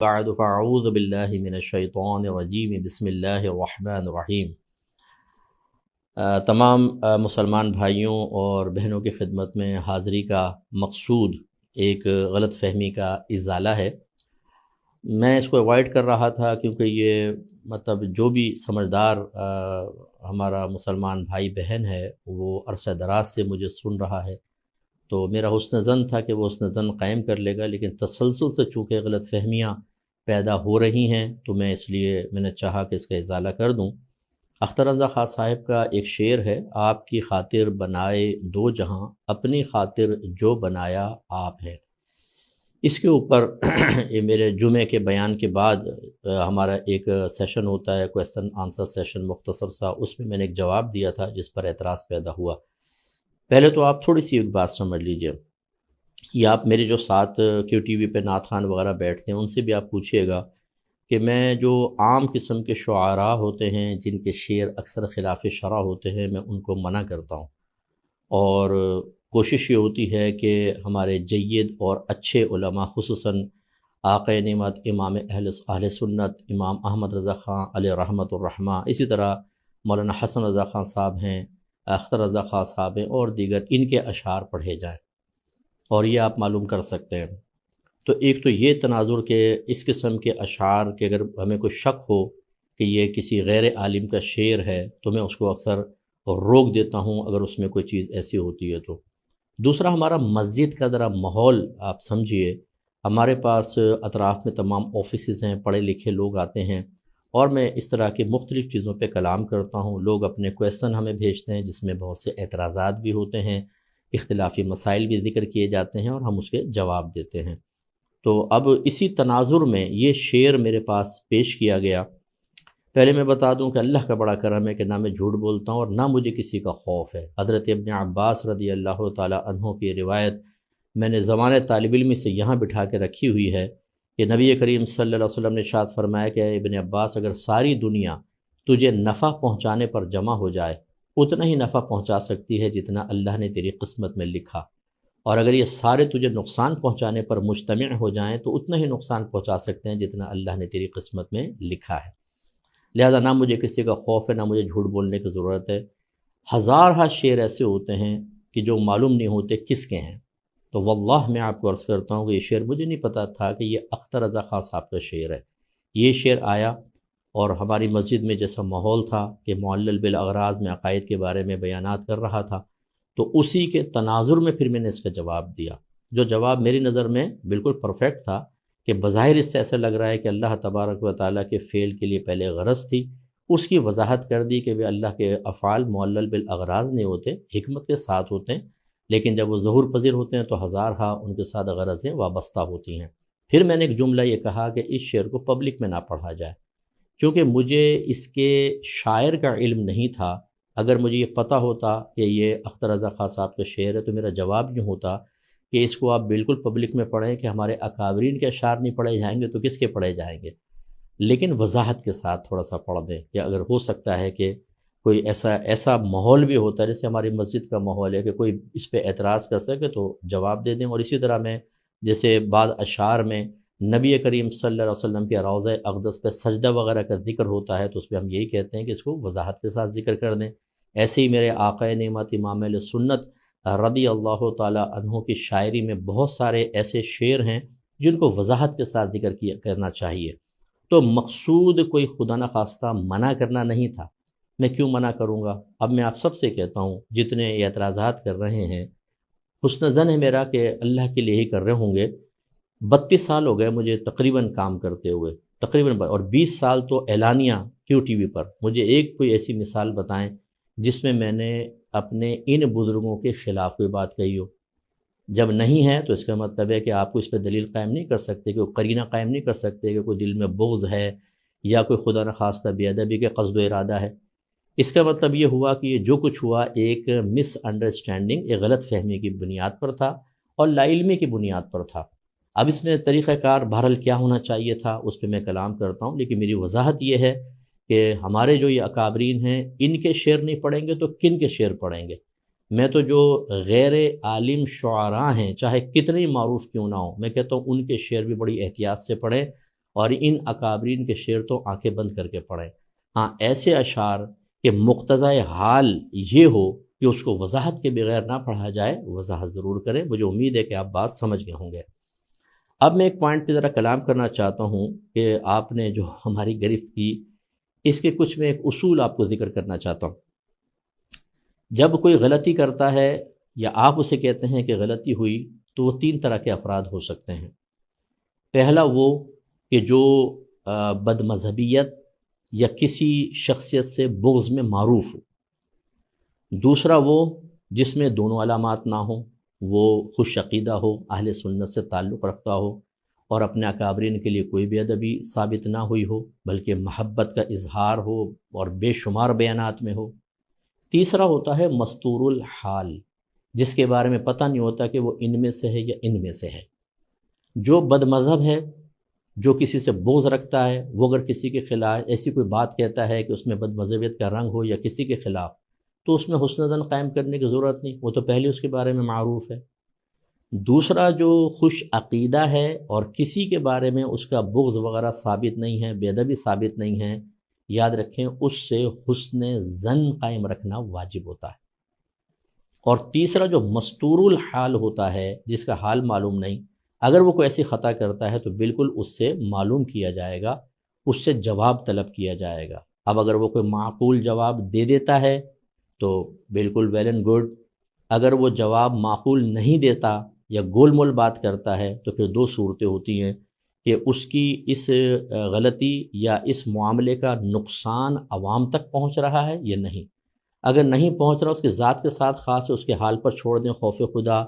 بعد فاعوذ باللہ من الشیطان الرجیم بسم اللہ الرحمن الرحیم۔ تمام مسلمان بھائیوں اور بہنوں کی خدمت میں حاضری کا مقصود ایک غلط فہمی کا ازالہ ہے۔ میں اس کو اوائڈ کر رہا تھا کیونکہ یہ جو بھی سمجھدار ہمارا مسلمان بھائی بہن ہے وہ عرصہ دراز سے مجھے سن رہا ہے، تو میرا حسن ظن تھا کہ وہ حسن ظن قائم کر لے گا، لیکن تسلسل سے چونکہ غلط فہمیاں پیدا ہو رہی ہیں تو میں نے چاہا کہ اس کا ازالہ کر دوں۔ اختر رضا خان صاحب کا ایک شعر ہے، آپ کی خاطر بنائے دو جہاں، اپنی خاطر جو بنایا آپ ہے۔ اس کے اوپر یہ میرے جمعے کے بیان کے بعد ہمارا ایک سیشن ہوتا ہے، کویسچن آنسر سیشن مختصر سا، اس میں نے ایک جواب دیا تھا جس پر اعتراض پیدا ہوا۔ پہلے تو آپ تھوڑی سی ایک بات سمجھ لیجئے، یا آپ میرے جو ساتھ کیو ٹی وی پہ نعت خوان وغیرہ بیٹھتے ہیں ان سے بھی آپ پوچھئے گا کہ میں جو عام قسم کے شعراء ہوتے ہیں جن کے شعر اکثر خلاف شرع ہوتے ہیں میں ان کو منع کرتا ہوں، اور کوشش یہ ہوتی ہے کہ ہمارے جید اور اچھے علماء خصوصاً آقا نعمت امام اہل سنت امام احمد رضا خان علیہ رحمۃ الرحمہ، اسی طرح مولانا حسن رضا خان صاحب ہیں، اختر رضا خان صاحب ہیں اور دیگر، ان کے اشعار پڑھے جائیں، اور یہ آپ معلوم کر سکتے ہیں۔ تو ایک تو یہ تناظر کہ اس قسم کے اشعار کہ اگر ہمیں کوئی شک ہو کہ یہ کسی غیر عالم کا شعر ہے تو میں اس کو اکثر روک دیتا ہوں اگر اس میں کوئی چیز ایسی ہوتی ہے تو۔ دوسرا، ہمارا مسجد کا ذرا ماحول آپ سمجھیے، ہمارے پاس اطراف میں تمام آفیسز ہیں، پڑھے لکھے لوگ آتے ہیں، اور میں اس طرح کی مختلف چیزوں پہ کلام کرتا ہوں، لوگ اپنے کویسچن ہمیں بھیجتے ہیں جس میں بہت سے اعتراضات بھی ہوتے ہیں، اختلافی مسائل بھی ذکر کیے جاتے ہیں اور ہم اس کے جواب دیتے ہیں۔ تو اب اسی تناظر میں یہ شعر میرے پاس پیش کیا گیا۔ پہلے میں بتا دوں کہ اللہ کا بڑا کرم ہے کہ نہ میں جھوٹ بولتا ہوں اور نہ مجھے کسی کا خوف ہے۔ حضرت ابن عباس رضی اللہ تعالی عنہ کی روایت میں نے زمانہ طالب علمی سے یہاں بٹھا کے رکھی ہوئی ہے کہ نبی کریم صلی اللہ علیہ وسلم نے ارشاد فرمایا کہ ابن عباس، اگر ساری دنیا تجھے نفع پہنچانے پر جمع ہو جائے اتنا ہی نفع پہنچا سکتی ہے جتنا اللہ نے تیری قسمت میں لکھا، اور اگر یہ سارے تجھے نقصان پہنچانے پر مجتمع ہو جائیں تو اتنا ہی نقصان پہنچا سکتے ہیں جتنا اللہ نے تیری قسمت میں لکھا ہے۔ لہذا نہ مجھے کسی کا خوف ہے نہ مجھے جھوٹ بولنے کی ضرورت ہے۔ ہزارہ شعر ایسے ہوتے ہیں کہ جو معلوم نہیں ہوتے کس کے ہیں، تو واللہ میں آپ کو عرض کرتا ہوں کہ یہ شعر مجھے نہیں پتا تھا کہ یہ اختر رضا خان صاحب کا شعر ہے۔ یہ شعر آیا اور ہماری مسجد میں جیسا ماحول تھا کہ معلل بالاغراض میں عقائد کے بارے میں بیانات کر رہا تھا، تو اسی کے تناظر میں پھر میں نے اس کا جواب دیا، جو جواب میری نظر میں بالکل پرفیکٹ تھا کہ بظاہر اس سے ایسا لگ رہا ہے کہ اللہ تبارک و تعالیٰ کے فعل کے لیے پہلے غرض تھی، اس کی وضاحت کر دی کہ وہ اللہ کے افعال معلل بالاغراض نہیں ہوتے، حکمت کے ساتھ ہوتے ہیں، لیکن جب وہ ظہور پذیر ہوتے ہیں تو ہزارہ ان کے ساتھ غرضیں وابستہ ہوتی ہیں۔ پھر میں نے ایک جملہ یہ کہا کہ اس شعر کو پبلک میں نہ پڑھا جائے، چونکہ مجھے اس کے شاعر کا علم نہیں تھا۔ اگر مجھے یہ پتہ ہوتا کہ یہ اختر رضا خان صاحب کا شعر ہے تو میرا جواب یوں ہوتا کہ اس کو آپ بالکل پبلک میں پڑھیں، کہ ہمارے اکابرین کے اشعار نہیں پڑھے جائیں گے تو کس کے پڑھے جائیں گے، لیکن وضاحت کے ساتھ تھوڑا سا پڑھ دیں، کہ اگر ہو سکتا ہے کہ کوئی ایسا ماحول بھی ہوتا ہے جیسے ہماری مسجد کا ماحول ہے کہ کوئی اس پہ اعتراض کر سکے تو جواب دے دیں۔ اور اسی طرح میں جیسے بعض اشعار میں نبی کریم صلی اللہ علیہ وسلم کے روضہ اقدس پہ سجدہ وغیرہ کا ذکر ہوتا ہے تو اس پہ ہم یہی کہتے ہیں کہ اس کو وضاحت کے ساتھ ذکر کر دیں۔ ایسے ہی میرے آقا نعمت امام اہل سنت رضی اللہ تعالی عنہ کی شاعری میں بہت سارے ایسے شعر ہیں جن کو وضاحت کے ساتھ ذکر کرنا چاہیے۔ تو مقصود کوئی خدا نخواستہ منع کرنا نہیں تھا، میں کیوں منع کروں گا؟ اب میں آپ سب سے کہتا ہوں جتنے اعتراضات کر رہے ہیں، حسن ظن ہے میرا کہ اللہ کے لیے ہی کر رہے ہوں گے۔ 32 سال ہو گئے مجھے تقریباً کام کرتے ہوئے، تقریباً، اور 20 سال تو اعلانیہ کیو ٹی وی پر۔ مجھے ایک کوئی ایسی مثال بتائیں جس میں نے اپنے ان بزرگوں کے خلاف کوئی بات کہی ہو۔ جب نہیں ہے تو اس کا مطلب ہے کہ آپ کو اس پہ دلیل قائم نہیں کر سکتے، کہ قرینہ قائم نہیں کر سکتے کہ کوئی دل میں بغض ہے یا کوئی خدا نخواستہ بے ادبی کے قصد و ارادہ ہے۔ اس کا مطلب یہ ہوا کہ یہ جو کچھ ہوا ایک مس انڈرسٹینڈنگ، ایک غلط فہمی کی بنیاد پر تھا اور لا علمی کی بنیاد پر تھا۔ اب اس میں طریقہ کار بہرحال کیا ہونا چاہیے تھا اس پہ میں کلام کرتا ہوں، لیکن میری وضاحت یہ ہے کہ ہمارے جو یہ اکابرین ہیں ان کے شعر نہیں پڑھیں گے تو کن کے شعر پڑھیں گے؟ میں تو جو غیر عالم شعراء ہیں چاہے کتنے معروف کیوں نہ ہوں، میں کہتا ہوں ان کے شعر بھی بڑی احتیاط سے پڑھیں، اور ان اکابرین کے شعر تو آنکھیں بند کر کے پڑھیں۔ ہاں ایسے اشعار کہ مقتضۂ حال یہ ہو کہ اس کو وضاحت کے بغیر نہ پڑھا جائے، وضاحت ضرور کریں۔ مجھے امید ہے کہ آپ بات سمجھ گئے ہوں گے۔ اب میں ایک پوائنٹ پہ ذرا کلام کرنا چاہتا ہوں کہ آپ نے جو ہماری گرفت کی، اس کے کچھ میں ایک اصول آپ کو ذکر کرنا چاہتا ہوں۔ جب کوئی غلطی کرتا ہے یا آپ اسے کہتے ہیں کہ غلطی ہوئی، تو وہ 3 طرح کے افراد ہو سکتے ہیں۔ پہلا وہ کہ جو بد مذہبیت یا کسی شخصیت سے بغض میں معروف ہو۔ دوسرا وہ جس میں دونوں علامات نہ ہوں، وہ خوش عقیدہ ہو، اہل سنت سے تعلق رکھتا ہو اور اپنے اکابرین کے لیے کوئی بے ادبی ثابت نہ ہوئی ہو، بلکہ محبت کا اظہار ہو اور بے شمار بیانات میں ہو۔ تیسرا ہوتا ہے مستور الحال، جس کے بارے میں پتہ نہیں ہوتا کہ وہ ان میں سے ہے یا ان میں سے ہے۔ جو بد مذہب ہے، جو کسی سے بغض رکھتا ہے، وہ اگر کسی کے خلاف ایسی کوئی بات کہتا ہے کہ اس میں بد مذہبیت کا رنگ ہو یا کسی کے خلاف، تو اس میں حسن ظن قائم کرنے کی ضرورت نہیں، وہ تو پہلے اس کے بارے میں معروف ہے۔ دوسرا جو خوش عقیدہ ہے اور کسی کے بارے میں اس کا بغض وغیرہ ثابت نہیں ہے، بے ادبی ثابت نہیں ہے، یاد رکھیں اس سے حسن ظن قائم رکھنا واجب ہوتا ہے۔ اور تیسرا جو مستور الحال ہوتا ہے، جس کا حال معلوم نہیں، اگر وہ کوئی ایسی خطا کرتا ہے تو بالکل اس سے معلوم کیا جائے گا، اس سے جواب طلب کیا جائے گا۔ اب اگر وہ کوئی معقول جواب دے دیتا ہے تو بالکل ویل اینڈ گڈ، اگر وہ جواب معقول نہیں دیتا یا گول مول بات کرتا ہے تو پھر 2 صورتیں ہوتی ہیں کہ اس کی اس غلطی یا اس معاملے کا نقصان عوام تک پہنچ رہا ہے یا نہیں۔ اگر نہیں پہنچ رہا، اس کی ذات کے ساتھ خاص ہے، اس کے حال پر چھوڑ دیں، خوف خدا،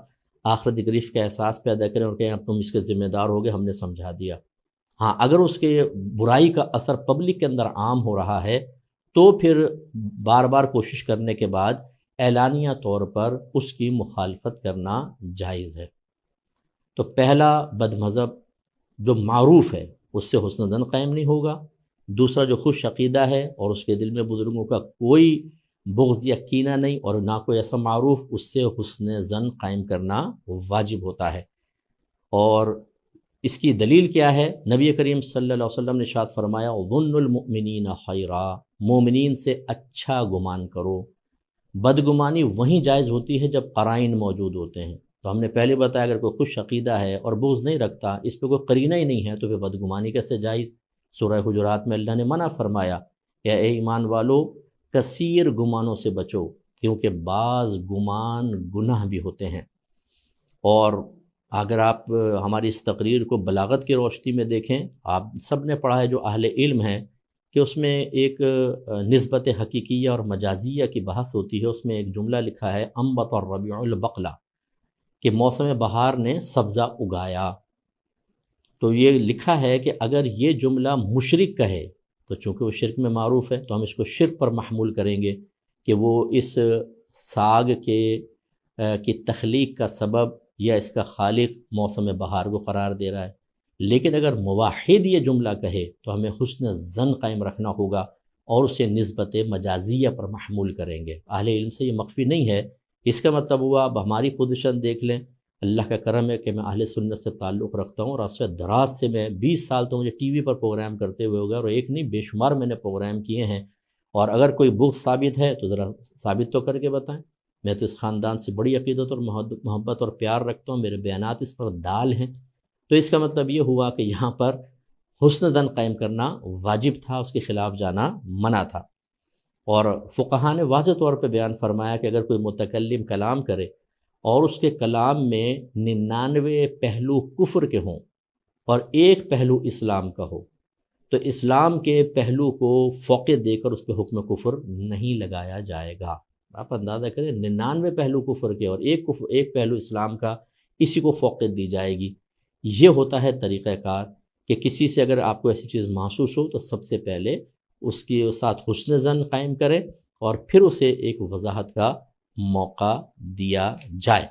آخرت گریف کا احساس پیدا کریں اور کہیں اب تم اس کے ذمہ دار ہو گئے، ہم نے سمجھا دیا۔ ہاں اگر اس کے برائی کا اثر پبلک کے اندر عام ہو رہا ہے تو پھر بار بار کوشش کرنے کے بعد اعلانیہ طور پر اس کی مخالفت کرنا جائز ہے۔ تو پہلا بد مذہب جو معروف ہے اس سے حسن ظن قائم نہیں ہوگا۔ دوسرا جو خوش عقیدہ ہے اور اس کے دل میں بزرگوں کا کوئی بغض یا کینہ نہیں اور نہ کوئی ایسا معروف، اس سے حسن ظن قائم کرنا واجب ہوتا ہے۔ اور اس کی دلیل کیا ہے؟ نبی کریم صلی اللہ علیہ وسلم نے ارشاد فرمایا ظن المؤمنین خیرا، مومنین سے اچھا گمان کرو۔ بدگمانی وہیں جائز ہوتی ہے جب قرائن موجود ہوتے ہیں۔ تو ہم نے پہلے بتایا اگر کوئی خوش عقیدہ ہے اور بغض نہیں رکھتا، اس پہ کوئی قرینہ ہی نہیں ہے، تو پھر بدگمانی کیسے جائز؟ سورہ حجرات میں اللہ نے منع فرمایا کہ اے ایمان والو کثیر گمانوں سے بچو، کیونکہ بعض گمان گناہ بھی ہوتے ہیں۔ اور اگر آپ ہماری اس تقریر کو بلاغت کی روشنی میں دیکھیں، آپ سب نے پڑھا ہے جو اہل علم ہیں، کہ اس میں ایک نسبت حقیقیہ اور مجازیہ کی بحث ہوتی ہے۔ اس میں ایک جملہ لکھا ہے انبت الربیع البقلہ، کہ موسم بہار نے سبزہ اگایا۔ تو یہ لکھا ہے کہ اگر یہ جملہ مشرک کہے تو چونکہ وہ شرک میں معروف ہے تو ہم اس کو شرک پر محمول کریں گے کہ وہ اس ساگ کی تخلیق کا سبب یا اس کا خالق موسم بہار کو قرار دے رہا ہے۔ لیکن اگر موحد یہ جملہ کہے تو ہمیں حسن ظن قائم رکھنا ہوگا اور اسے نسبت مجازیہ پر محمول کریں گے۔ اہل علم سے یہ مخفی نہیں ہے۔ اس کا مطلب ہوا اب ہماری پوزیشن دیکھ لیں، اللہ کا کرم ہے کہ میں اہل سنت سے تعلق رکھتا ہوں اور عرصہ دراز سے میں 20 سال تو مجھے ٹی وی پر پروگرام کرتے ہوئے ہوگا، اور ایک نہیں بے شمار میں نے پروگرام کیے ہیں۔ اور اگر کوئی بغض ثابت ہے تو ذرا ثابت تو کر کے بتائیں۔ میں تو اس خاندان سے بڑی عقیدت اور محبت اور پیار رکھتا ہوں، میرے بیانات اس پر دال ہیں۔ تو اس کا مطلب یہ ہوا کہ یہاں پر حسن ظن قائم کرنا واجب تھا، اس کے خلاف جانا منع تھا۔ اور فقہاء نے واضح طور پہ بیان فرمایا کہ اگر کوئی متکلم کلام کرے اور اس کے کلام میں 99 پہلو کفر کے ہوں اور ایک پہلو اسلام کا ہو، تو اسلام کے پہلو کو فوقیت دے کر اس پہ حکم کفر نہیں لگایا جائے گا۔ آپ اندازہ کریں 99 پہلو کفر کے اور ایک پہلو اسلام کا، اسی کو فوقیت دی جائے گی۔ یہ ہوتا ہے طریقہ کار کہ کسی سے اگر آپ کو ایسی چیز محسوس ہو تو سب سے پہلے اس کے ساتھ حسن ظن قائم کرے اور پھر اسے ایک وضاحت کا موقع دیا جائے۔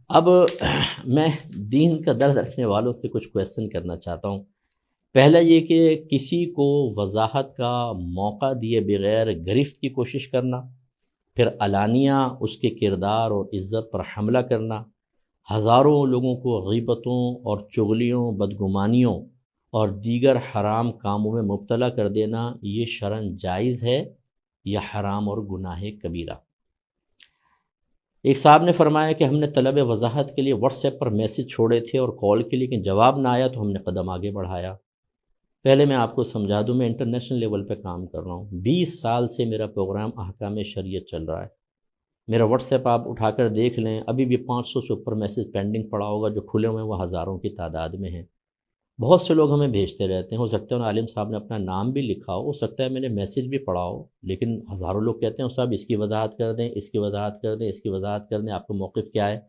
اب میں دین کا درد رکھنے والوں سے کچھ کویسچن کرنا چاہتا ہوں۔ پہلا یہ کہ کسی کو وضاحت کا موقع دیے بغیر گرفت کی کوشش کرنا، پھر علانیہ اس کے کردار اور عزت پر حملہ کرنا، ہزاروں لوگوں کو غیبتوں اور چغلیوں، بدگمانیوں اور دیگر حرام کاموں میں مبتلا کر دینا یہ شرعاً جائز ہے یا حرام اور گناہ کبیرہ؟ ایک صاحب نے فرمایا کہ ہم نے طلب وضاحت کے لیے واٹس ایپ پر میسج چھوڑے تھے اور کال کے لیے، لیکن جواب نہ آیا تو ہم نے قدم آگے بڑھایا۔ پہلے میں آپ کو سمجھا دوں، میں انٹرنیشنل لیول پہ کام کر رہا ہوں، 20 سال سے میرا پروگرام احکام شریعت چل رہا ہے۔ میرا واٹس ایپ آپ اٹھا کر دیکھ لیں، ابھی بھی 500 سے اوپر میسج پینڈنگ پڑا ہوگا، جو کھلے ہوئے ہیں وہ ہزاروں کی تعداد میں ہیں۔ بہت سے لوگ ہمیں بھیجتے رہتے ہیں، ہو سکتا ہے ان عالم صاحب نے اپنا نام بھی لکھا ہو سکتا ہے میں نے میسج بھی پڑھا ہو، لیکن ہزاروں لوگ کہتے ہیں صاحب اس کی وضاحت کر دیں، اس کی وضاحت کر دیں، اس کی وضاحت کر دیں، آپ کا موقف کیا ہے؟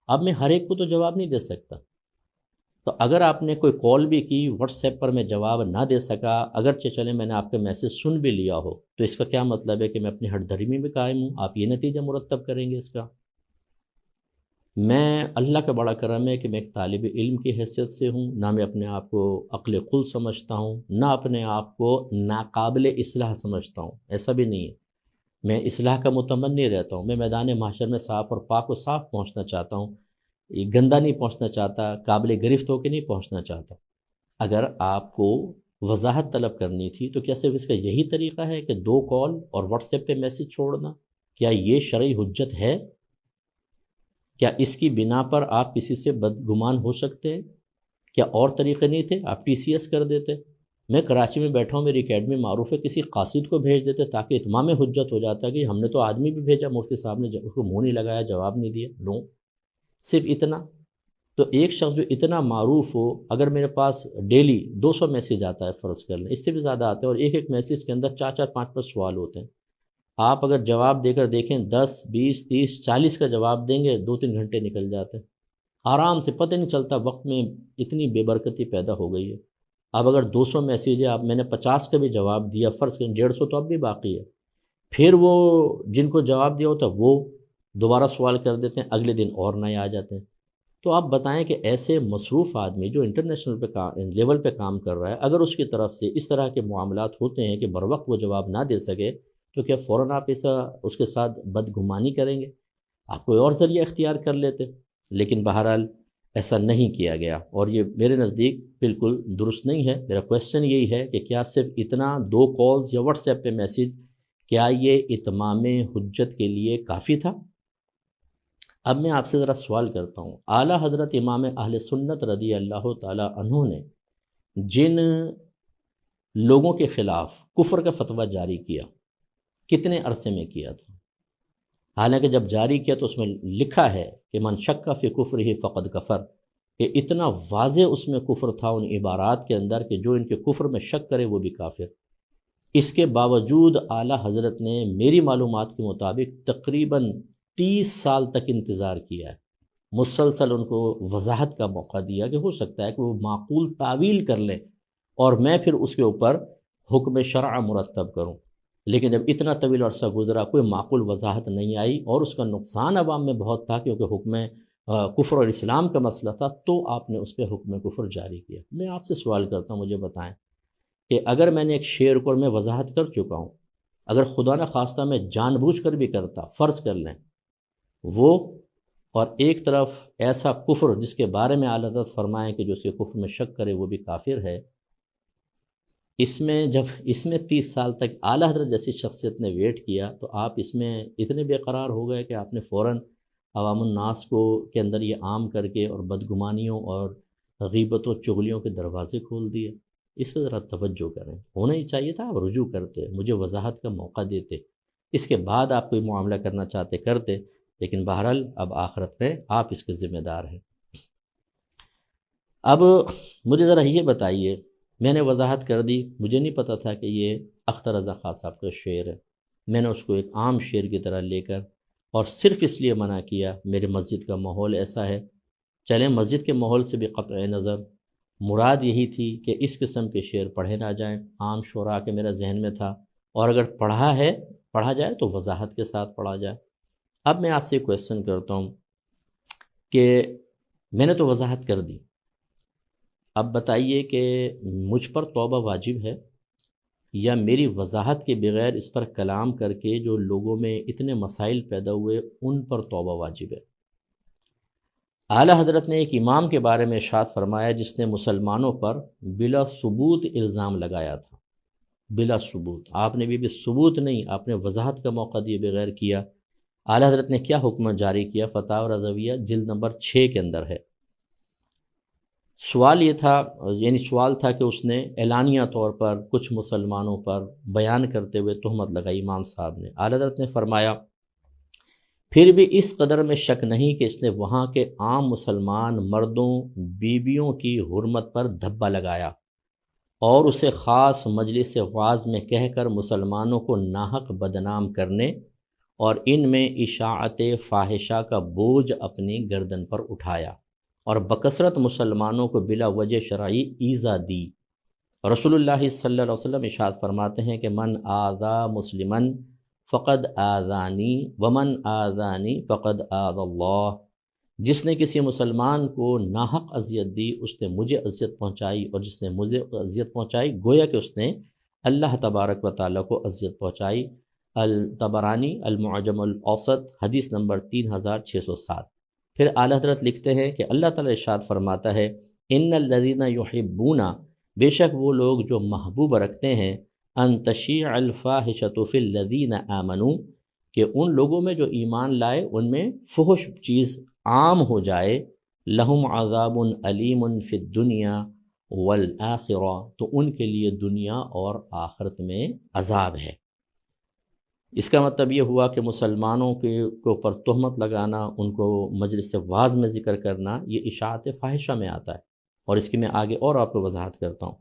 اب میں ہر ایک کو تو جواب نہیں دے سکتا، تو اگر آپ نے کوئی کال بھی کی، واٹس ایپ پر میں جواب نہ دے سکا، اگرچہ چلے میں نے آپ کا میسج سن بھی لیا ہو، تو اس کا کیا مطلب ہے کہ میں اپنی ہٹ دھرمی میں قائم ہوں؟ آپ یہ نتیجہ مرتب کریں گے اس کا؟ میں اللہ کا بڑا کرم ہے کہ میں ایک طالب علم کی حیثیت سے ہوں، نہ میں اپنے آپ کو عقل قل سمجھتا ہوں، نہ اپنے آپ کو ناقابل اصلاح سمجھتا ہوں، ایسا بھی نہیں ہے۔ میں اصلاح کا متمنی رہتا ہوں، میں میدان محشر میں صاف اور پاک و صاف پہنچنا چاہتا ہوں، یہ گندہ نہیں پہنچنا چاہتا، قابل گرفت ہو کے نہیں پہنچنا چاہتا۔ اگر آپ کو وضاحت طلب کرنی تھی تو کیا صرف اس کا یہی طریقہ ہے کہ 2 کال اور واٹس ایپ پہ میسج چھوڑنا؟ کیا یہ شرعی حجت ہے؟ کیا اس کی بنا پر آپ کسی سے بدگمان ہو سکتے ہیں؟ کیا اور طریقے نہیں تھے؟ آپ ٹی سی ایس کر دیتے۔ میں کراچی میں بیٹھا ہوں، میری اکیڈمی معروف ہے، کسی قاصد کو بھیج دیتے تاکہ اتمام حجت ہو جاتا کہ ہم نے تو آدمی بھی بھیجا، مفتی صاحب نے اس کو منہ نہیں لگایا، جواب نہیں دیا۔ نو، صرف اتنا؟ تو ایک شخص جو اتنا معروف ہو، اگر میرے پاس ڈیلی 200 میسج آتا ہے فرض کر لیں، اس سے بھی زیادہ آتا ہے، اور ایک ایک میسج کے اندر 4 5 سوال ہوتے ہیں، آپ اگر جواب دے کر دیکھیں 10 20 30 40 کا جواب دیں گے، 2 3 گھنٹے نکل جاتے ہیں آرام سے، پتہ نہیں چلتا وقت میں اتنی بے برکتی پیدا ہو گئی ہے۔ اب اگر 200 میسیج ہے، اب میں نے 50 کا بھی جواب دیا، فرض کریں 150 تو اب بھی باقی ہے، پھر وہ جن کو جواب دیا ہوتا وہ دوبارہ سوال کر دیتے ہیں، اگلے دن اور نئے آ جاتے ہیں۔ تو آپ بتائیں کہ ایسے مصروف آدمی جو انٹرنیشنل لیول پہ کام کر رہا ہے، اگر اس کی طرف سے اس طرح کے معاملات ہوتے ہیں کہ بر وقت وہ جواب نہ دے سکے، تو کیا فوراً آپ اس کے ساتھ بدگمانی کریں گے؟ آپ کوئی اور ذریعہ اختیار کر لیتے، لیکن بہرحال ایسا نہیں کیا گیا، اور یہ میرے نزدیک بالکل درست نہیں ہے۔ میرا کویسچن یہی ہے کہ کیا صرف اتنا 2 کالز یا واٹس ایپ پہ میسج، کیا یہ اتمام حجت کے لیے کافی تھا؟ اب میں آپ سے ذرا سوال کرتا ہوں، اعلیٰ حضرت امام اہل سنت رضی اللہ تعالی عنہ نے جن لوگوں کے خلاف کفر کا فتویٰ جاری کیا، کتنے عرصے میں کیا تھا؟ حالانکہ جب جاری کیا تو اس میں لکھا ہے کہ من شک فی کفرہ فقد کفر، کہ اتنا واضح اس میں کفر تھا ان عبارات کے اندر کہ جو ان کے کفر میں شک کرے وہ بھی کافر۔ اس کے باوجود اعلیٰ حضرت نے میری معلومات کے مطابق تقریباً 30 سال تک انتظار کیا ہے، مسلسل ان کو وضاحت کا موقع دیا کہ ہو سکتا ہے کہ وہ معقول تعویل کر لیں اور میں پھر اس کے اوپر حکم شرع مرتب کروں، لیکن جب اتنا طویل عرصہ گزرا کوئی معقول وضاحت نہیں آئی، اور اس کا نقصان عوام میں بہت تھا کیونکہ حکم کفر اور اسلام کا مسئلہ تھا، تو آپ نے اس پہ حکم کفر جاری کیا۔ میں آپ سے سوال کرتا ہوں، مجھے بتائیں کہ اگر میں نے ایک شعر کو میں وضاحت کر چکا ہوں، اگر خدا نہ خواستہ میں جان بوجھ کر بھی کرتا، فرض کر لیں وہ، اور ایک طرف ایسا کفر جس کے بارے میں اعلیٰ حضرت فرمائیں کہ جو اس کے کفر میں شک کرے وہ بھی کافر ہے، اس میں 30 سال تک اعلیٰ حضرت جیسی شخصیت نے ویٹ کیا، تو آپ اس میں اتنے بے قرار ہو گئے کہ آپ نے فوراً عوام الناس کے اندر یہ عام کر کے اور بدگمانیوں اور غیبت و چغلیوں کے دروازے کھول دیے۔ اس پہ ذرا توجہ کریں، ہونا ہی چاہیے تھا، آپ رجوع کرتے، مجھے وضاحت کا موقع دیتے، اس کے بعد آپ کوئی معاملہ کرنا چاہتے کرتے، لیکن بہرحال اب آخرت میں آپ اس کے ذمہ دار ہیں۔ اب مجھے ذرا یہ بتائیے، میں نے وضاحت کر دی، مجھے نہیں پتہ تھا کہ یہ اختر رضا خان صاحب کا شعر ہے، میں نے اس کو ایک عام شعر کی طرح لے کر اور صرف اس لیے منع کیا میرے مسجد کا ماحول ایسا ہے، چلیں مسجد کے ماحول سے بھی قطع نظر مراد یہی تھی کہ اس قسم کے شعر پڑھے نہ جائیں، عام شعراء کے میرا ذہن میں تھا، اور اگر پڑھا جائے تو وضاحت کے ساتھ پڑھا جائے۔ اب میں آپ سے کویسچن کرتا ہوں کہ میں نے تو وضاحت کر دی، اب بتائیے کہ مجھ پر توبہ واجب ہے یا میری وضاحت کے بغیر اس پر کلام کر کے جو لوگوں میں اتنے مسائل پیدا ہوئے ان پر توبہ واجب ہے؟ اعلیٰ حضرت نے ایک امام کے بارے میں ارشاد فرمایا جس نے مسلمانوں پر بلا ثبوت الزام لگایا تھا، بلا ثبوت، آپ نے بھی ثبوت نہیں، آپ نے وضاحت کا موقع دیے بغیر کیا۔ اعلیٰ حضرت نے کیا حکم جاری کیا؟ فتاوی رضویہ جلد نمبر 6 کے اندر ہے۔ سوال یہ تھا، سوال تھا کہ اس نے اعلانیہ طور پر کچھ مسلمانوں پر بیان کرتے ہوئے تہمت لگائی امام صاحب نے۔ اعلیٰ حضرت نے فرمایا پھر بھی اس قدر میں شک نہیں کہ اس نے وہاں کے عام مسلمان مردوں بیویوں کی حرمت پر دھبا لگایا اور اسے خاص مجلس وعظ میں کہہ کر مسلمانوں کو ناحق بدنام کرنے اور ان میں اشاعت فاحشہ کا بوجھ اپنی گردن پر اٹھایا اور بکثرت مسلمانوں کو بلا وجہ شرعی ایذا دی۔ رسول اللہ صلی اللہ علیہ وسلم ارشاد فرماتے ہیں کہ من آذا مسلمن فقد آذانی ومن آذانی فقد آذ اللہ، جس نے کسی مسلمان کو ناحق اذیت دی اس نے مجھے اذیت پہنچائی، اور جس نے مجھے اذیت پہنچائی گویا کہ اس نے اللہ تبارک و تعالیٰ کو اذیت پہنچائی۔ الطبرانی المعجم الاوسط حدیث نمبر 3607۔ پھر اعلیٰ حضرت لکھتے ہیں کہ اللہ تعالیٰ ارشاد فرماتا ہے ان الذین یحبون، بے شک وہ لوگ جو محبوب رکھتے ہیں، ان تشیع الفاحشۃ فی الذین آمنوا، کہ ان لوگوں میں جو ایمان لائے ان میں فحش چیز عام ہو جائے، لہم عذاب علیم فی الدنیا والآخرہ، تو ان کے لیے دنیا اور آخرت میں عذاب ہے۔ اس کا مطلب یہ ہوا کہ مسلمانوں کے اوپر تہمت لگانا، ان کو مجلس وعظ میں ذکر کرنا، یہ اشاعت فاحشہ میں آتا ہے، اور اس کی میں آگے اور آپ کو وضاحت کرتا ہوں۔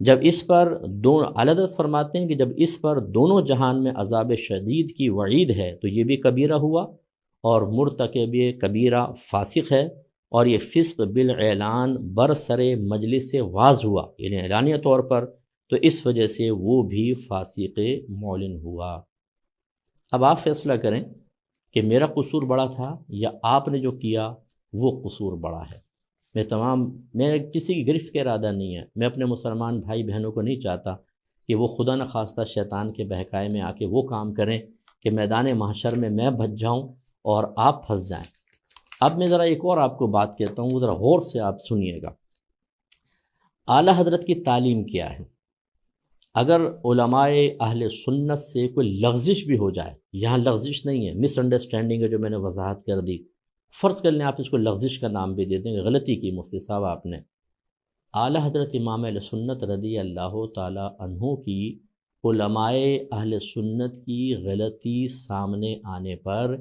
جب اس پر اعلیٰ حضرت فرماتے ہیں کہ جب اس پر دونوں جہان میں عذاب شدید کی وعید ہے تو یہ بھی کبیرہ ہوا، اور مرتکب کبیرہ فاسق ہے، اور یہ فسق بالاعلان برسر مجلس وعظ ہوا، یعنی اعلانیہ طور پر، تو اس وجہ سے وہ بھی فاسق معلن ہوا۔ اب آپ فیصلہ کریں کہ میرا قصور بڑا تھا یا آپ نے جو کیا وہ قصور بڑا ہے۔ میں کسی کی گرفت کا ارادہ نہیں ہے، میں اپنے مسلمان بھائی بہنوں کو نہیں چاہتا کہ وہ خدا نخواستہ شیطان کے بہکائے میں آ کے وہ کام کریں کہ میدان محشر میں بچ جاؤں اور آپ پھنس جائیں۔ اب میں ذرا ایک اور آپ کو بات کہتا ہوں، ذرا غور سے آپ سنیے گا۔ اعلیٰ حضرت کی تعلیم کیا ہے؟ اگر علماء اہل سنت سے کوئی لغزش بھی ہو جائے، یہاں لغزش نہیں ہے، مس انڈرسٹینڈنگ ہے جو میں نے وضاحت کر دی، فرض کر لیں آپ اس کو لغزش کا نام بھی دے دیں گے، غلطی کی مفتی صاحب آپ نے۔ اعلیٰ حضرت امام اہل سنت رضی اللہ تعالی عنہ کی علماء اہل سنت کی غلطی سامنے آنے پر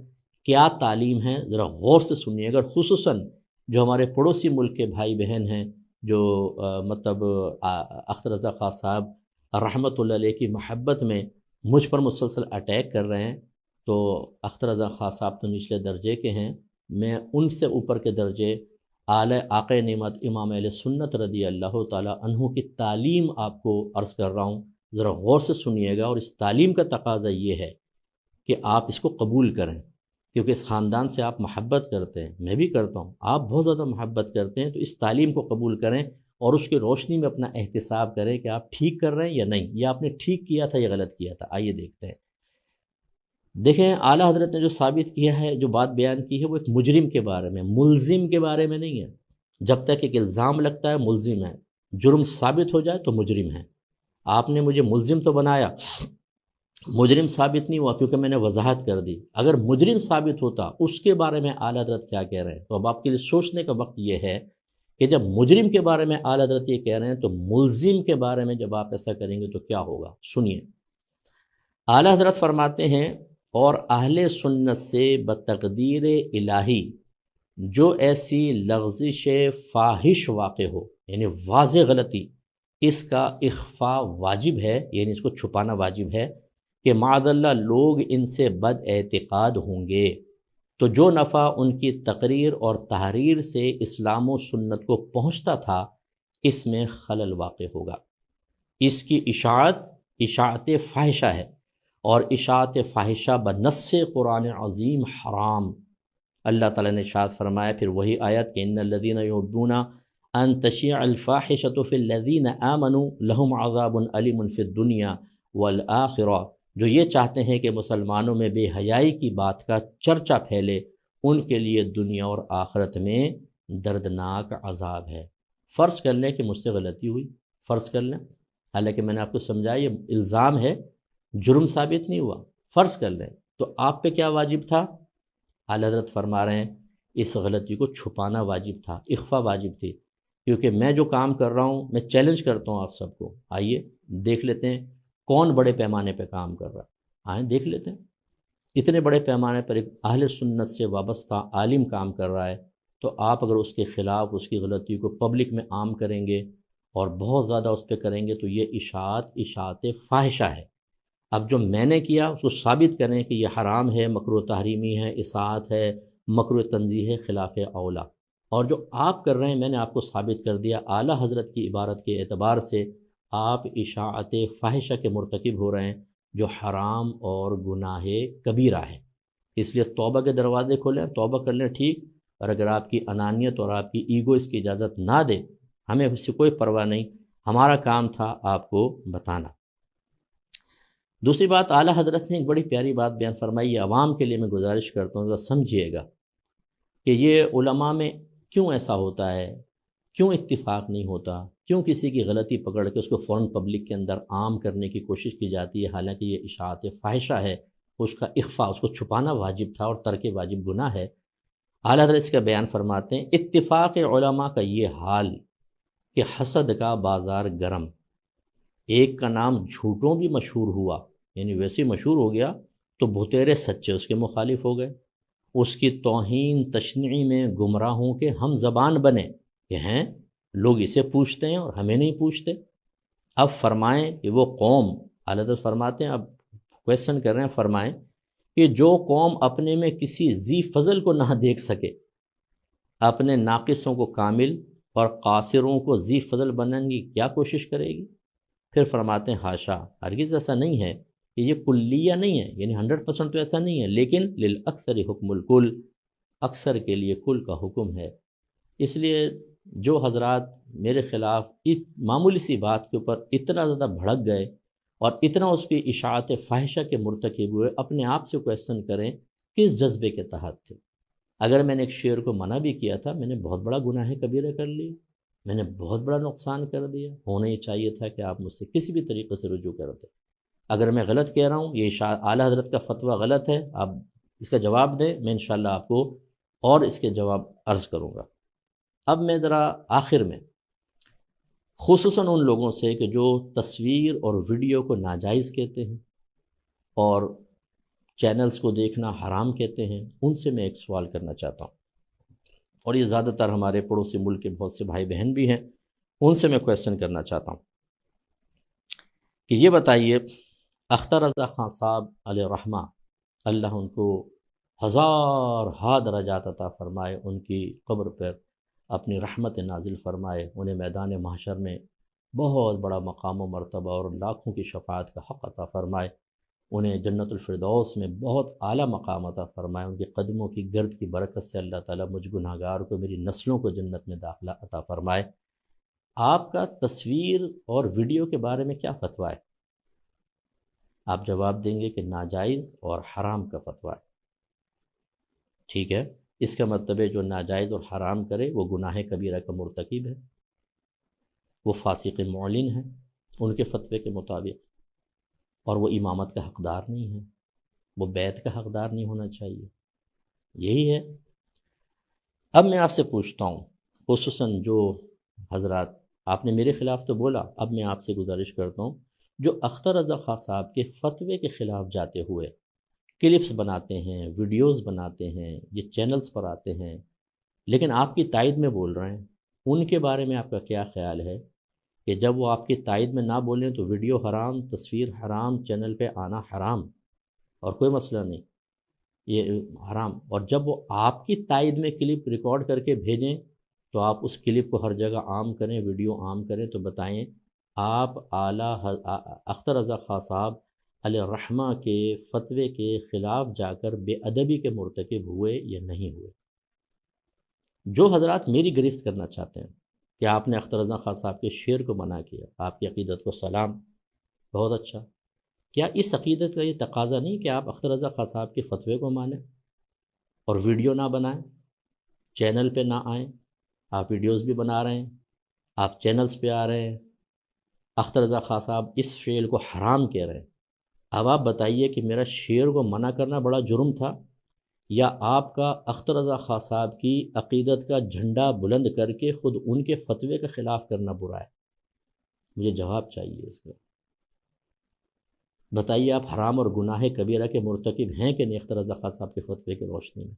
کیا تعلیم ہے، ذرا غور سے سنیے گا۔ خصوصاً جو ہمارے پڑوسی ملک کے بھائی بہن ہیں جو اختر رضا خان صاحب رحمۃ اللہ علیہ کی محبت میں مجھ پر مسلسل اٹیک کر رہے ہیں، تو اختر رضا خان صاحب تو نچلے درجے کے ہیں، میں ان سے اوپر کے درجے اعلی آقا نعمت امام اہل سنت رضی اللہ تعالی عنہ کی تعلیم آپ کو عرض کر رہا ہوں، ذرا غور سے سنیے گا۔ اور اس تعلیم کا تقاضا یہ ہے کہ آپ اس کو قبول کریں، کیونکہ اس خاندان سے آپ محبت کرتے ہیں، میں بھی کرتا ہوں، آپ بہت زیادہ محبت کرتے ہیں، تو اس تعلیم کو قبول کریں اور اس کی روشنی میں اپنا احتساب کریں کہ آپ ٹھیک کر رہے ہیں یا نہیں، یا آپ نے ٹھیک کیا تھا یا غلط کیا تھا۔ آئیے دیکھتے ہیں۔ دیکھیں اعلیٰ حضرت نے جو ثابت کیا ہے، جو بات بیان کی ہے، وہ ایک مجرم کے بارے میں، ملزم کے بارے میں نہیں ہے۔ جب تک ایک الزام لگتا ہے ملزم ہے، جرم ثابت ہو جائے تو مجرم ہے۔ آپ نے مجھے ملزم تو بنایا، مجرم ثابت نہیں ہوا کیونکہ میں نے وضاحت کر دی۔ اگر مجرم ثابت ہوتا اس کے بارے میں اعلیٰ حضرت کیا کہہ رہے ہیں، تو اب آپ کے لیے سوچنے کا وقت یہ ہے کہ جب مجرم کے بارے میں اعلیٰ حضرت یہ کہہ رہے ہیں تو ملزم کے بارے میں جب آپ ایسا کریں گے تو کیا ہوگا، سنیے۔ اعلیٰ حضرت فرماتے ہیں اور اہل سنت سے بتقدیر الہی جو ایسی لغزش فاحش واقع ہو، یعنی واضح غلطی، اس کا اخفاء واجب ہے، یعنی اس کو چھپانا واجب ہے کہ معاذ اللہ لوگ ان سے بد اعتقاد ہوں گے، تو جو نفع ان کی تقریر اور تحریر سے اسلام و سنت کو پہنچتا تھا اس میں خلل واقع ہوگا۔ اس کی اشاعت فاحشہ ہے، اور اشاعت فاحشہ بنص قرآن عظیم حرام۔ اللہ تعالیٰ نے ارشاد فرمایا پھر وہی آیت کہ ان الذین یحبون ان تشیع الفاحشۃ فی الذین آمنوا لہم عذاب علیم فی الدنیا والآخرہ، جو یہ چاہتے ہیں کہ مسلمانوں میں بے حیائی کی بات کا چرچا پھیلے، ان کے لیے دنیا اور آخرت میں دردناک عذاب ہے۔ فرض کر لیں کہ مجھ سے غلطی ہوئی، فرض کر لیں، حالانکہ میں نے آپ کو سمجھایا یہ الزام ہے، جرم ثابت نہیں ہوا، فرض کر لیں، تو آپ پہ کیا واجب تھا؟ اعلیٰ حضرت فرما رہے ہیں اس غلطی کو چھپانا واجب تھا، اخفا واجب تھی، کیونکہ میں جو کام کر رہا ہوں، میں چیلنج کرتا ہوں آپ سب کو، آئیے دیکھ لیتے ہیں کون بڑے پیمانے پہ کام کر رہا ہے، آئیں دیکھ لیتے ہیں۔ اتنے بڑے پیمانے پر ایک اہل سنت سے وابستہ عالم کام کر رہا ہے، تو آپ اگر اس کے خلاف اس کی غلطی کو پبلک میں عام کریں گے اور بہت زیادہ اس پہ کریں گے تو یہ اشاعت فاحشہ ہے۔ اب جو میں نے کیا اس کو ثابت کریں کہ یہ حرام ہے، مکروہ تحریمی ہے، اصاعت ہے، مکروہ تنزیہ ہے، خلاف اولا، اور جو آپ کر رہے ہیں میں نے آپ کو ثابت کر دیا، اعلیٰ حضرت کی عبارت کے اعتبار سے آپ اشاعت فاحشہ کے مرتکب ہو رہے ہیں، جو حرام اور گناہ کبیرہ ہے۔ اس لیے توبہ کے دروازے کھولیں، توبہ کر لیں ٹھیک، اور اگر آپ کی انانیت اور آپ کی ایگو اس کی اجازت نہ دے، ہمیں اس سے کوئی پرواہ نہیں، ہمارا کام تھا آپ کو بتانا۔ دوسری بات، اعلیٰ حضرت نے ایک بڑی پیاری بات بیان فرمائی، عوام کے لیے میں گزارش کرتا ہوں ذرا سمجھیے گا کہ یہ علماء میں کیوں ایسا ہوتا ہے، کیوں اتفاق نہیں ہوتا، کیوں کسی کی غلطی پکڑ کے اس کو فوراً پبلک کے اندر عام کرنے کی کوشش کی جاتی ہے، حالانکہ یہ اشاعت فاحشہ ہے، اس کا اخفا، اس کو چھپانا واجب تھا اور ترک واجب گناہ ہے۔ اعلیٰ حضرت اس کا بیان فرماتے ہیں، اتفاق علماء کا یہ حال کہ حسد کا بازار گرم، ایک کا نام جھوٹوں بھی مشہور ہوا، یعنی ویسے مشہور ہو گیا تو بھتیرے سچے اس کے مخالف ہو گئے، اس کی توہین تشنیع میں گمراہوں کے ہم زبان بنے کہ ہیں لوگ اسے پوچھتے ہیں اور ہمیں نہیں پوچھتے۔ اب فرمائیں کہ وہ قوم، اعلیٰ حضرت فرماتے ہیں، اب کویسچن کر رہے ہیں، فرمائیں کہ جو قوم اپنے میں کسی ذی فضل کو نہ دیکھ سکے، اپنے ناقصوں کو کامل اور قاصروں کو ذی فضل بننے کی کیا کوشش کرے گی؟ پھر فرماتے ہیں حاشا، ہرگز ایسا نہیں ہے کہ یہ کلیہ نہیں ہے، یعنی 100% تو ایسا نہیں ہے، لیکن للاکثر حکم الکل، اکثر کے لیے کل کا حکم ہے۔ اس لیے جو حضرات میرے خلاف اس معمولی سی بات کے اوپر اتنا زیادہ بھڑک گئے اور اتنا اس کی اشاعت فاحشہ کے مرتکب ہوئے، اپنے آپ سے کویسچن کریں کس جذبے کے تحت تھے۔ اگر میں نے ایک شعر کو منع بھی کیا تھا، میں نے بہت بڑا گناہ کبیرہ کر لیا، میں نے بہت بڑا نقصان کر دیا، ہونا ہی چاہیے تھا کہ آپ مجھ سے کسی بھی طریقے سے رجوع کرتے۔ اگر میں غلط کہہ رہا ہوں، یہ اعلیٰ حضرت کا فتویٰ غلط ہے، آپ اس کا جواب دیں، میں انشاءاللہ آپ کو اور اس کے جواب عرض کروں گا۔ اب میں ذرا آخر میں خصوصاً ان لوگوں سے کہ جو تصویر اور ویڈیو کو ناجائز کہتے ہیں اور چینلز کو دیکھنا حرام کہتے ہیں، ان سے میں ایک سوال کرنا چاہتا ہوں، اور یہ زیادہ تر ہمارے پڑوسی ملک کے بہت سے بھائی بہن بھی ہیں، ان سے میں کویسچن کرنا چاہتا ہوں کہ یہ بتائیے، اختر رضا خان صاحب علیہ رحمہ، اللہ ان کو ہزار درجات عطا فرمائے، ان کی قبر پر اپنی رحمت نازل فرمائے، انہیں میدان محشر میں بہت بڑا مقام و مرتبہ اور لاکھوں کی شفاعت کا حق عطا فرمائے، انہیں جنت الفردوس میں بہت اعلیٰ مقام عطا فرمائے، ان کے قدموں کی گرد کی برکت سے اللہ تعالیٰ مجھ گناہگار کو، میری نسلوں کو جنت میں داخلہ عطا فرمائے۔ آپ کا تصویر اور ویڈیو کے بارے میں کیا فتویٰ ہے؟ آپ جواب دیں گے کہ ناجائز اور حرام کا فتویٰ ہے، ٹھیک ہے، اس کا مطلب ہے جو ناجائز اور حرام کرے وہ گناہ کبیرہ کا مرتکب ہے، وہ فاسق معلن ہے ان کے فتوے کے مطابق، اور وہ امامت کا حقدار نہیں ہے، وہ بیعت کا حقدار نہیں ہونا چاہیے، یہی ہے۔ اب میں آپ سے پوچھتا ہوں، خصوصاً جو حضرات، آپ نے میرے خلاف تو بولا، اب میں آپ سے گزارش کرتا ہوں، جو اختر رضا خان صاحب کے فتوے کے خلاف جاتے ہوئے کلپس بناتے ہیں، ویڈیوز بناتے ہیں، یہ چینلز پر آتے ہیں، لیکن آپ کی تائید میں بول رہے ہیں، ان کے بارے میں آپ کا کیا خیال ہے کہ جب وہ آپ کی تائید میں نہ بولیں تو ویڈیو حرام، تصویر حرام، چینل پہ آنا حرام اور کوئی مسئلہ نہیں، یہ حرام، اور جب وہ آپ کی تائید میں کلپ ریکارڈ کر کے بھیجیں تو آپ اس کلپ کو ہر جگہ عام کریں، ویڈیو عام کریں، تو بتائیں آپ اعلیٰ اختر رضا خان صاحب علیہ الرحمہ کے فتوے کے خلاف جا کر بے ادبی کے مرتکب ہوئے یا نہیں ہوئے؟ جو حضرات میری گرفت کرنا چاہتے ہیں کہ آپ نے اختر رضا خان صاحب کے شعر کو منع کیا، آپ کی عقیدت کو سلام، بہت اچھا، کیا اس عقیدت کا یہ تقاضا نہیں کہ آپ اختر رضا خان صاحب کے فتوے کو مانیں؟ اور ویڈیو نہ بنائیں، چینل پہ نہ آئیں۔ آپ ویڈیوز بھی بنا رہے ہیں، آپ چینلز پہ آ رہے ہیں، اختر رضا خان صاحب اس فعل کو حرام کہہ رہے ہیں۔ اب آپ بتائیے کہ میرا شعر کو منع کرنا بڑا جرم تھا، یا آپ کا اختر رضا خان صاحب کی عقیدت کا جھنڈا بلند کر کے خود ان کے فتوے کے خلاف کرنا برا ہے؟ مجھے جواب چاہیے اس کا۔ بتائیے آپ حرام اور گناہ کبیرہ کے مرتکب ہیں کہ نہیں اختر رضا خان صاحب کے فتوے کی روشنی میں؟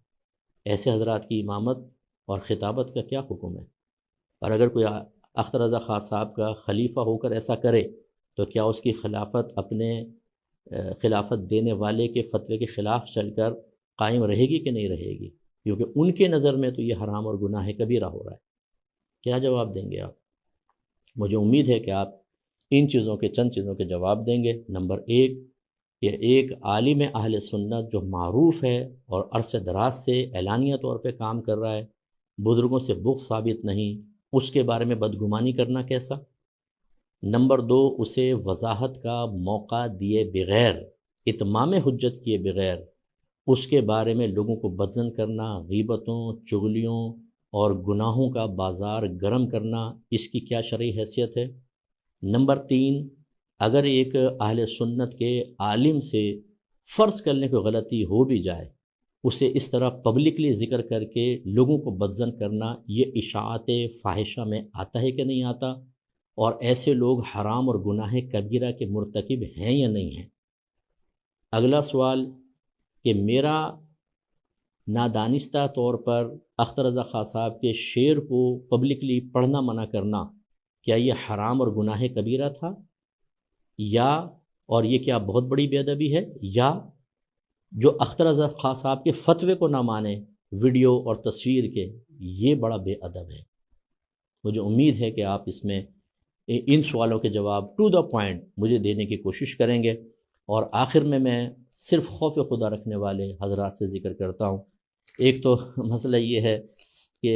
ایسے حضرات کی امامت اور خطابت کا کیا حکم ہے؟ اور اگر کوئی اختر رضا خان صاحب کا خلیفہ ہو کر ایسا کرے تو کیا اس کی خلافت اپنے خلافت دینے والے کے فتوے کے خلاف چل کر قائم رہے گی کہ نہیں رہے گی؟ کیونکہ ان کے نظر میں تو یہ حرام اور گناہ کبیرہ ہو رہا ہے۔ کیا جواب دیں گے آپ؟ مجھے امید ہے کہ آپ ان چیزوں کے چند چیزوں کے جواب دیں گے۔ نمبر ایک، کہ ایک عالم اہل سنت جو معروف ہے اور عرصہ دراز سے اعلانیہ طور پہ کام کر رہا ہے، بزرگوں سے بغض ثابت نہیں، اس کے بارے میں بدگمانی کرنا کیسا؟ نمبر دو، اسے وضاحت کا موقع دیے بغیر، اتمام حجت کیے بغیر اس کے بارے میں لوگوں کو بدظن کرنا، غیبتوں، چغلیوں اور گناہوں کا بازار گرم کرنا، اس کی کیا شرعی حیثیت ہے؟ نمبر تین، اگر ایک اہل سنت کے عالم سے فرض کرنے کی غلطی ہو بھی جائے، اسے اس طرح پبلکلی ذکر کر کے لوگوں کو بدظن کرنا، یہ اشاعت فاحشہ میں آتا ہے کہ نہیں آتا؟ اور ایسے لوگ حرام اور گناہ کبیرہ کے مرتکب ہیں یا نہیں ہیں؟ اگلا سوال، کہ میرا نادانستہ طور پر اختر رضا خان صاحب کے شعر کو پبلکلی پڑھنا منع کرنا، کیا یہ حرام اور گناہ کبیرہ تھا؟ یا اور یہ کیا بہت بڑی بے ادبی ہے؟ یا جو اختر رضا خان صاحب کے فتوے کو نہ مانے ویڈیو اور تصویر کے، یہ بڑا بے ادب ہے؟ مجھے امید ہے کہ آپ اس میں ان سوالوں کے جواب ٹو دا پوائنٹ مجھے دینے کی کوشش کریں گے۔ اور آخر میں صرف خوف خدا رکھنے والے حضرات سے ذکر کرتا ہوں۔ ایک تو مسئلہ یہ ہے کہ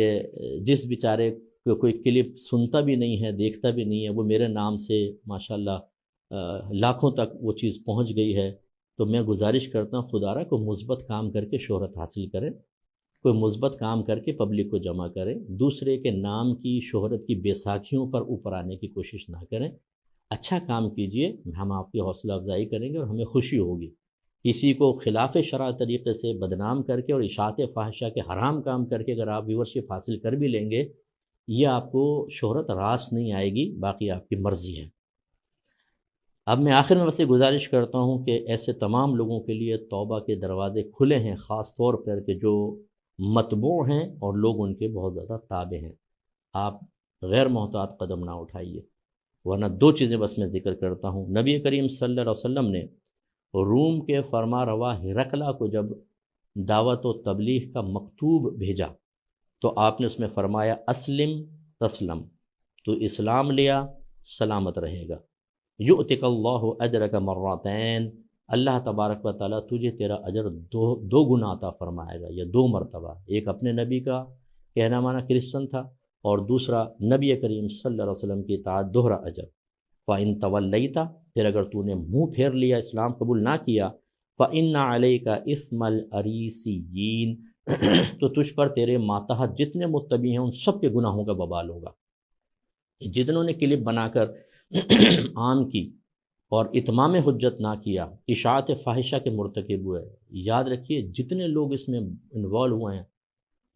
جس بیچارے کو کوئی کلپ سنتا بھی نہیں ہے، دیکھتا بھی نہیں ہے، وہ میرے نام سے ماشاءاللہ لاکھوں تک وہ چیز پہنچ گئی ہے، تو میں گزارش کرتا ہوں خدا را کو مثبت کام کر کے شہرت حاصل کریں، کوئی مثبت کام کر کے پبلک کو جمع کریں، دوسرے کے نام کی شہرت کی بیساکھیوں پر اوپر آنے کی کوشش نہ کریں، اچھا کام کیجئے، ہم آپ کی حوصلہ افزائی کریں گے اور ہمیں خوشی ہوگی۔ کسی کو خلاف شرع طریقے سے بدنام کر کے اور اشاعت فاحشہ کے حرام کام کر کے اگر آپ ویورشپ حاصل کر بھی لیں گے، یہ آپ کو شہرت راس نہیں آئے گی، باقی آپ کی مرضی ہے۔ اب میں آخر میں بس یہ گزارش کرتا ہوں کہ ایسے تمام لوگوں کے لیے توبہ کے دروازے کھلے ہیں، خاص طور پر کہ جو متبوع ہیں اور لوگ ان کے بہت زیادہ تابع ہیں۔ آپ غیر محتاط قدم نہ اٹھائیے، ورنہ دو چیزیں بس میں ذکر کرتا ہوں۔ نبی کریم صلی اللہ علیہ وسلم نے روم کے فرما روا ہرقلہ کو جب دعوت و تبلیغ کا مکتوب بھیجا تو آپ نے اس میں فرمایا اسلم تسلم، تو اسلام لیا سلامت رہے گا، یؤتک اللہ اجرک مرتین، اللہ تبارک و تعالیٰ تجھے تیرا اجر دو گنا عطا فرمائے گا، یا دو مرتبہ، ایک اپنے نبی کا کہنا مانا کرسچن تھا، اور دوسرا نبی کریم صلی اللہ علیہ وسلم کی اطاعت، دوہرا اجر۔ فَإِن تَوَلَّيْتَ، پھر اگر تو نے منہ پھیر لیا، اسلام قبول نہ کیا، فَإِنَّ عَلَيْكَ إِثْمَ الْأَرِيسِيِّينَ، تو تجھ پر تیرے ماتحت جتنے متبع ہیں ان سب کے گناہوں کا وبال ہوگا۔ جتنوں نے کلپ بنا کر عام کی اور اتمام حجت نہ کیا، اشاعت فاحشہ کے مرتکب ہوئے، یاد رکھیے جتنے لوگ اس میں انوالو ہوئے ہیں،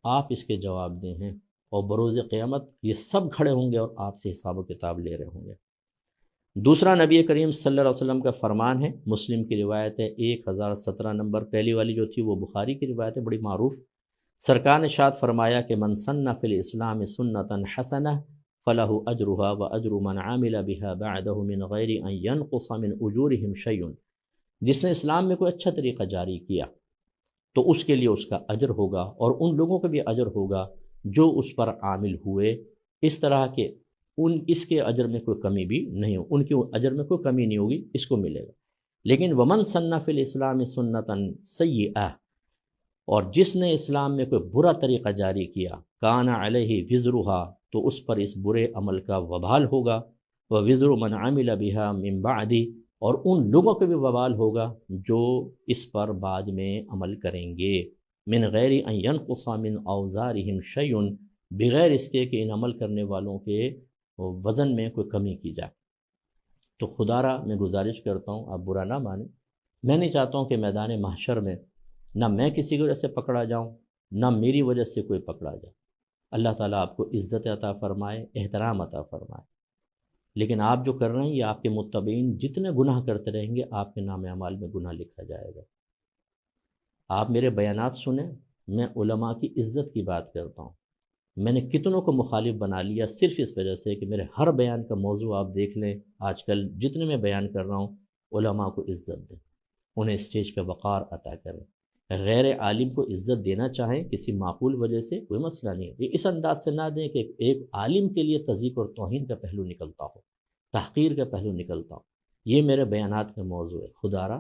آپ اس کے جواب دیں ہیں، اور بروز قیامت یہ سب کھڑے ہوں گے اور آپ سے حساب و کتاب لے رہے ہوں گے۔ دوسرا نبی کریم صلی اللہ علیہ وسلم کا فرمان ہے، مسلم کی روایت ہے 1017 نمبر، پہلی والی جو تھی وہ بخاری کی روایت ہے، بڑی معروف۔ سرکار نے ارشاد فرمایا کہ من سن فی الاسلام سنتا حسنہ فلہ اجرھا واجر من عمل بها بعدہ من غیر ان ینقص من اجورہم شیء، جس نے اسلام میں کوئی اچھا طریقہ جاری کیا تو اس کے لیے اس کا اجر ہوگا، اور ان لوگوں کا بھی اجر ہوگا جو اس پر عامل ہوئے، اس طرح کہ اس کے اجر میں کوئی کمی بھی نہیں ہو، ان کے اجر میں کوئی کمی نہیں ہوگی، اس کو ملے گا۔ لیکن ومن سن فی الاسلام سنتا سیئہ، اور جس نے اسلام میں کوئی برا طریقہ جاری کیا، کان علیہ وزرھا، تو اس پر اس برے عمل کا وبال ہوگا، ووزر من عمل بها من بعد، اور ان لوگوں کے بھی وبال ہوگا جو اس پر بعد میں عمل کریں گے۔ من غیر ان ينقص من اوزارهم شیء، بغیر اس کے کہ ان عمل کرنے والوں کے وزن میں کوئی کمی کی جائے۔ تو خدا را میں گزارش کرتا ہوں، آپ برا نہ مانیں، میں نہیں چاہتا ہوں کہ میدان محشر میں نہ میں کسی کی وجہ سے پکڑا جاؤں، نہ میری وجہ سے کوئی پکڑا جائے۔ اللہ تعالیٰ آپ کو عزت عطا فرمائے، احترام عطا فرمائے، لیکن آپ جو کر رہے ہیں، یہ آپ کے متبعین جتنے گناہ کرتے رہیں گے، آپ کے نام اعمال میں گناہ لکھا جائے گا۔ آپ میرے بیانات سنیں، میں علماء کی عزت کی بات کرتا ہوں۔ میں نے کتنوں کو مخالف بنا لیا صرف اس وجہ سے کہ میرے ہر بیان کا موضوع آپ دیکھ لیں، آج کل جتنے میں بیان کر رہا ہوں، علماء کو عزت دیں، انہیں اسٹیج پہ وقار عطا کریں۔ غیر عالم کو عزت دینا چاہیں کسی معقول وجہ سے، کوئی مسئلہ نہیں ہے، یہ اس انداز سے نہ دیں کہ ایک عالم کے لیے تضییق اور توہین کا پہلو نکلتا ہو، تحقیر کا پہلو نکلتا ہو۔ یہ میرے بیانات کا موضوع ہے۔ خدا را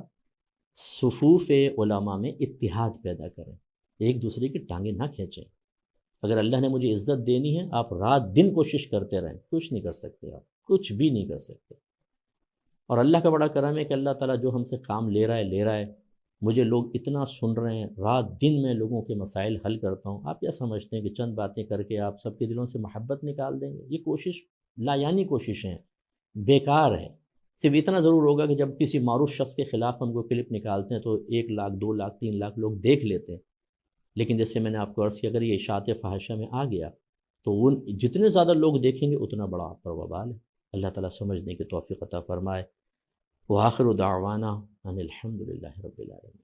صفوف علماء میں اتحاد پیدا کریں، ایک دوسرے کی ٹانگیں نہ کھینچیں۔ اگر اللہ نے مجھے عزت دینی ہے، آپ رات دن کوشش کرتے رہیں، کچھ نہیں کر سکتے، آپ کچھ بھی نہیں کر سکتے۔ اور اللہ کا بڑا کرم ہے کہ اللہ تعالیٰ جو ہم سے کام لے رہا ہے، مجھے لوگ اتنا سن رہے ہیں، رات دن میں لوگوں کے مسائل حل کرتا ہوں۔ آپ کیا سمجھتے ہیں کہ چند باتیں کر کے آپ سب کے دلوں سے محبت نکال دیں گے؟ یہ کوشش لایانی کوششیں، بیکار ہے۔ صرف اتنا ضرور ہوگا کہ جب کسی معروف شخص کے خلاف ہم کو کلپ نکالتے ہیں تو 1 لاکھ 2 لاکھ 3 لاکھ لوگ دیکھ لیتے ہیں، لیکن جیسے میں نے آپ کو عرض کیا، اگر یہ اشاعت فاحشہ میں آ گیا تو وہ جتنے زیادہ لوگ دیکھیں گے اتنا بڑا آپ پر وبال ہے۔ اللہ تعالیٰ سمجھنے کی توفیق عطا فرمائے۔ وآخر دعوانا ان الحمد للہ رب العالمین۔